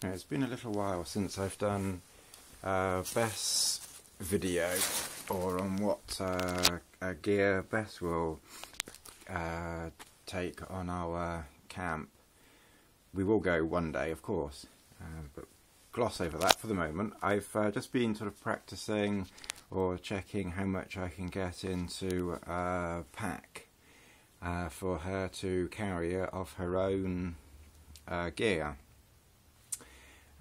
It's been a little while since I've done a Bess video, or on what gear Bess will take on our camp. We will go one day, of course, but gloss over that for the moment. I've just been sort of practicing or checking how much I can get into a pack for her to carry of her own gear.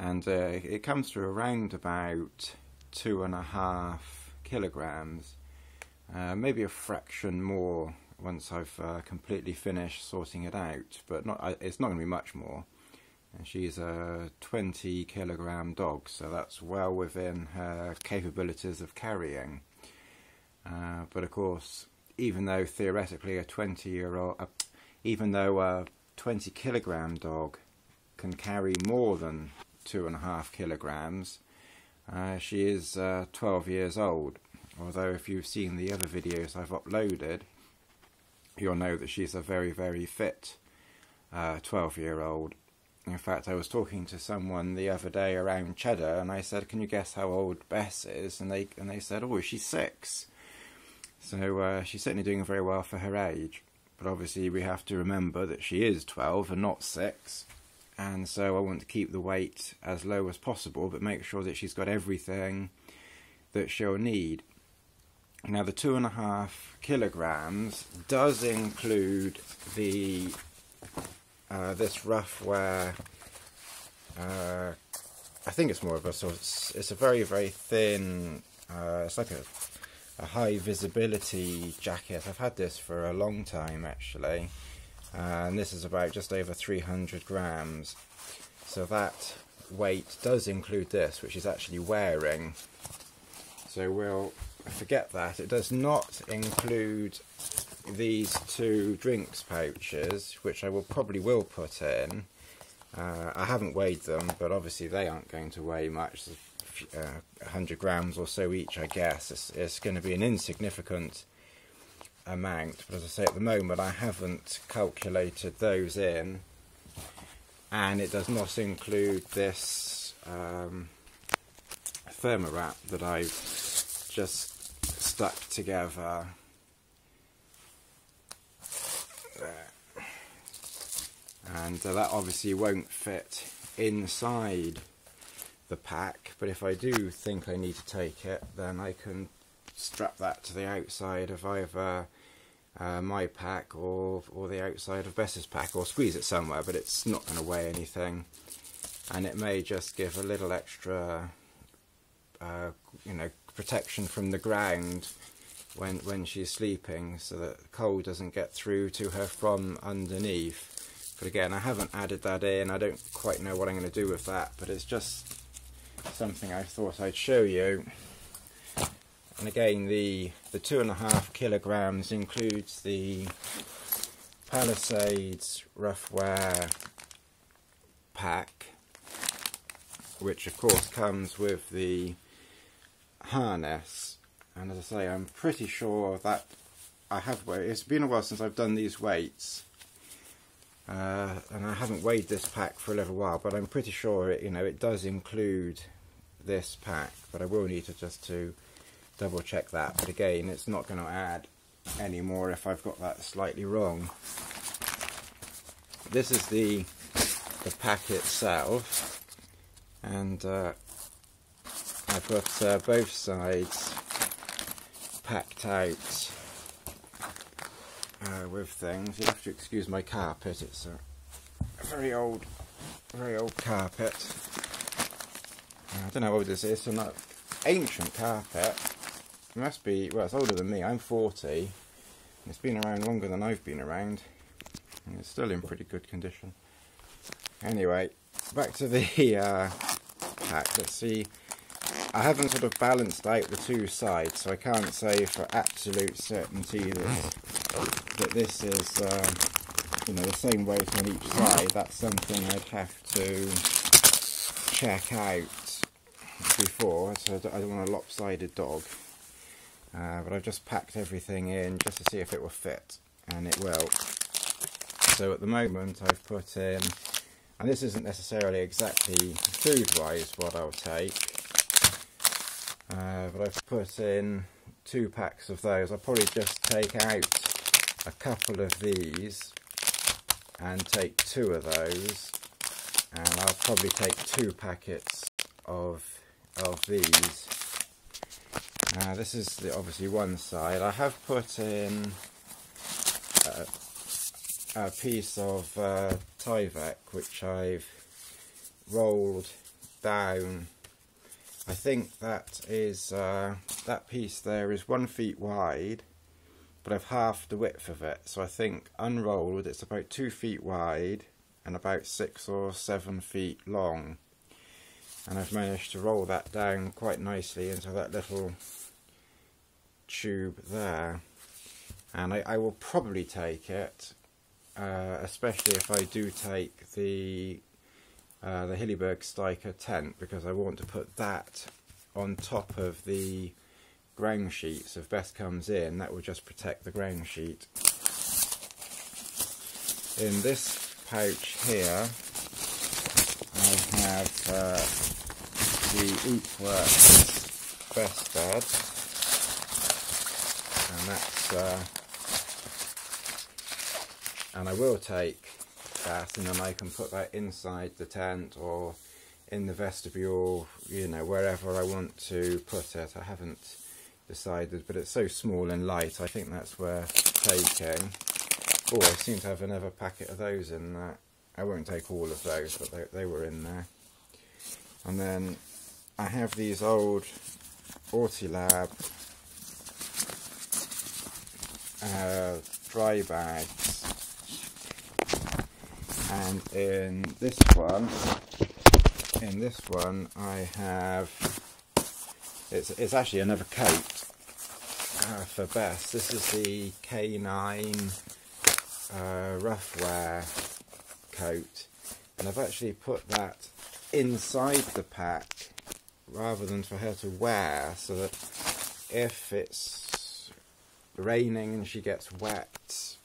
And it comes to around about 2.5 kilograms, maybe a fraction more once I've completely finished sorting it out, but it's not going to be much more. And she's a 20 kilogram dog, so that's well within her capabilities of carrying. But of course, even though theoretically a 20 kilogram dog can carry more than 2.5 kilograms, she is 12 years old. Although if you've seen the other videos I've uploaded, you'll know that she's a very, very fit 12-year-old. In fact, I was talking to someone the other day around Cheddar, and I said, "Can you guess how old Bess is?" And they said, "Oh, she's 6." So she's certainly doing very well for her age. But obviously we have to remember that she is 12 and not 6. And so I want to keep the weight as low as possible, but make sure that she's got everything that she'll need. Now, the 2.5 kilograms does include the this Ruffwear. I think it's more of a sort of, it's a very, very thin, it's like a high visibility jacket. I've had this for a long time actually, and this is about just over 300 grams. So that weight does include this, which is actually wearing. So we'll forget that. It does not include these 2 drinks pouches, which I probably will put in. I haven't weighed them, but obviously they aren't going to weigh much. 100 grams or so each, I guess. It's going to be an insignificant amount, but as I say, at the moment I haven't calculated those in, and it does not include this thermowrap that I've just stuck together. There. And that obviously won't fit inside the pack, but if I do think I need to take it, then I can strap that to the outside of either my pack or the outside of Bess's pack, or squeeze it somewhere, but it's not going to weigh anything, and it may just give a little extra protection from the ground when she's sleeping, so that the cold doesn't get through to her from underneath. But again, I haven't added that in. I don't quite know what I'm going to do with that, but it's just something I thought I'd show you. And again, the 2.5 kilograms includes the Palisades Ruffwear pack, which of course comes with the harness. And as I say, I'm pretty sure that I have weighed. It's been a while since I've done these weights, and I haven't weighed this pack for a little while, but I'm pretty sure it does include this pack. But I will need to double check that. But again, it's not going to add any more if I've got that slightly wrong. This is the pack itself, and I've got both sides packed out with things. You'll have to excuse my carpet. It's a very old carpet. I don't know how old this is. It's an ancient carpet. It must be, well, it's older than me. I'm 40. It's been around longer than I've been around, and it's still in pretty good condition. Anyway, back to the pack. Let's see. I haven't sort of balanced out the 2 sides, so I can't say for absolute certainty that this is the same weight on each side. That's something I'd have to check out before, so I don't want a lopsided dog. But I've just packed everything in just to see if it will fit, and it will. So at the moment I've put in And this isn't necessarily exactly food-wise what I'll take, but I've put in 2 packs of those. I'll probably just take out a couple of these and take 2 of those, and I'll probably take 2 packets of these. This is obviously one side. I have put in a piece of Tyvek which I've rolled down. I think that is that piece there is 1 feet wide, but I've halved the width of it, so I think unrolled it's about 2 feet wide and about 6 or 7 feet long, and I've managed to roll that down quite nicely into that little tube there. And I will probably take it, especially if I do take the Hillyberg Steiker tent, because I want to put that on top of the ground sheet. So if Bess comes in, that will just protect the ground sheet. In this pouch here, I have the Eatworks Bess bed, and that's and I will take that, and then I can put that inside the tent or in the vestibule, you know, wherever I want to put it. I haven't decided, but it's so small and light, I think that's worth taking. Oh, I seem to have another packet of those in there. I won't take all of those, but they were in there. And then I have these old Ortilab dry bags, and in this one I have, it's actually another coat for Bess. This is the K9 Ruffwear coat, and I've actually put that inside the pack rather than for her to wear, so that if it's raining and she gets wet,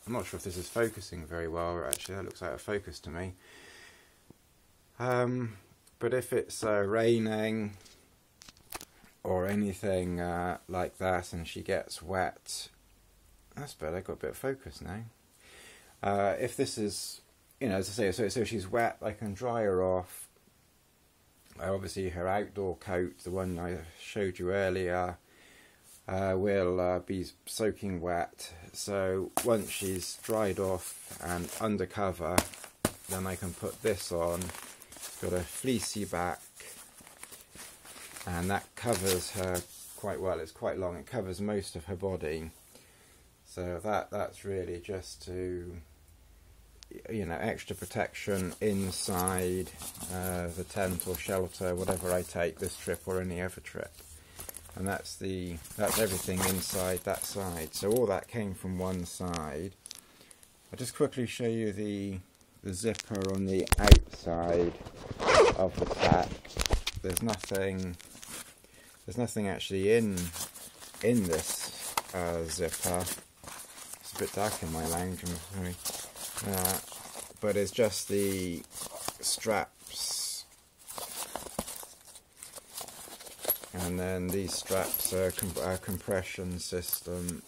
I'm not sure if this is focusing very well, actually that looks out of focus to me, but if it's raining or anything like that and she gets wet, that's better, got a bit of focus now. If this is, you know, as I say, so she's wet, I can dry her off. Obviously her outdoor coat, the one I showed you earlier, will be soaking wet, so once she's dried off and under cover, then I can put this on. It's got a fleecy back, and that covers her quite well. It's quite long, it covers most of her body, so that's really just to, you know, extra protection inside the tent or shelter, whatever I take this trip or any other trip. And that's everything inside that side. So all that came from one side. I'll just quickly show you the zipper on the outside of the pack. There's nothing actually in this zipper. It's a bit dark in my lounge, I'm sorry. But it's just the straps, and then these straps are a compression system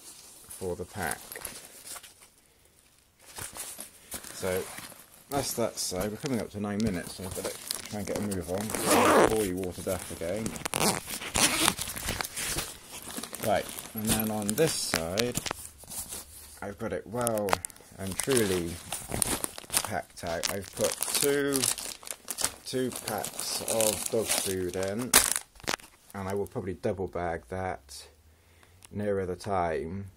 for the pack. So that's that side. We're coming up to 9 minutes, so I've got to try and get a move on before you water death again. Right, and then on this side I've got it well and truly packed out. I've put two packs of dog food in, and I will probably double bag that nearer the time.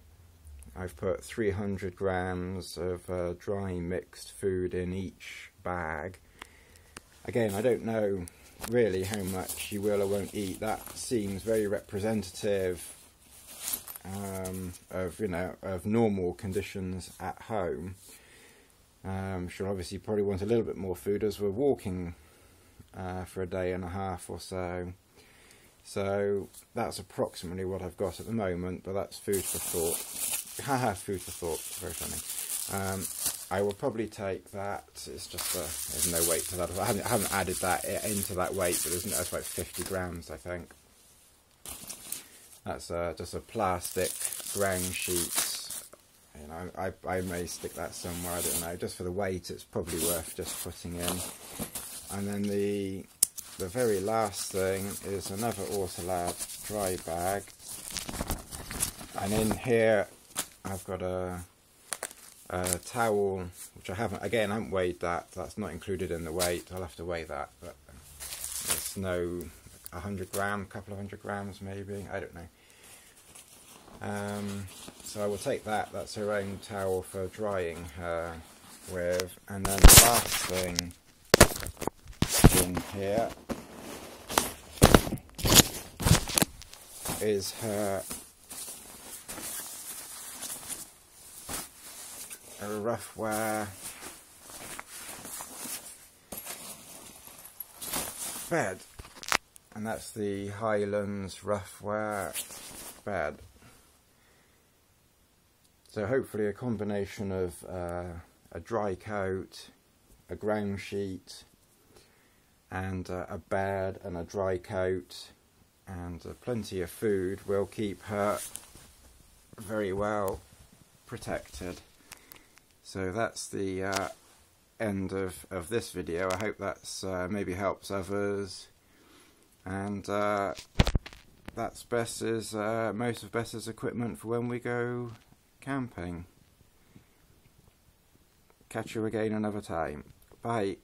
I've put 300 grams of dry mixed food in each bag. Again, I don't know really how much she will or won't eat. That seems very representative of, you know, of normal conditions at home. She'll obviously probably want a little bit more food as we're walking for a day and a half or so. So that's approximately what I've got at the moment, but that's food for thought. Haha, food for thought, very funny. I will probably take that. It's just there's no weight to that. I haven't added that into that weight, but that's like 50 grams, I think. That's just a plastic ground sheet. You know, I may stick that somewhere. I don't know. Just for the weight, it's probably worth just putting in. And then the very last thing is another Autolad dry bag. And in here, I've got a towel, which I haven't weighed that. That's not included in the weight. I'll have to weigh that, but it's no 100 gram, couple of 100 grams maybe. I don't know. So I will take that. That's her own towel for drying her with. And then the last thing in here is her Ruffwear bed, and that's the Highlands Ruffwear bed. So hopefully a combination of a dry coat, a ground sheet, and a bed and a dry coat, and plenty of food will keep her very well protected. So that's the end of this video. I hope that's maybe helps others, and that's Bess's most of Bess's equipment for when we go camping. Catch you again another time. Bye.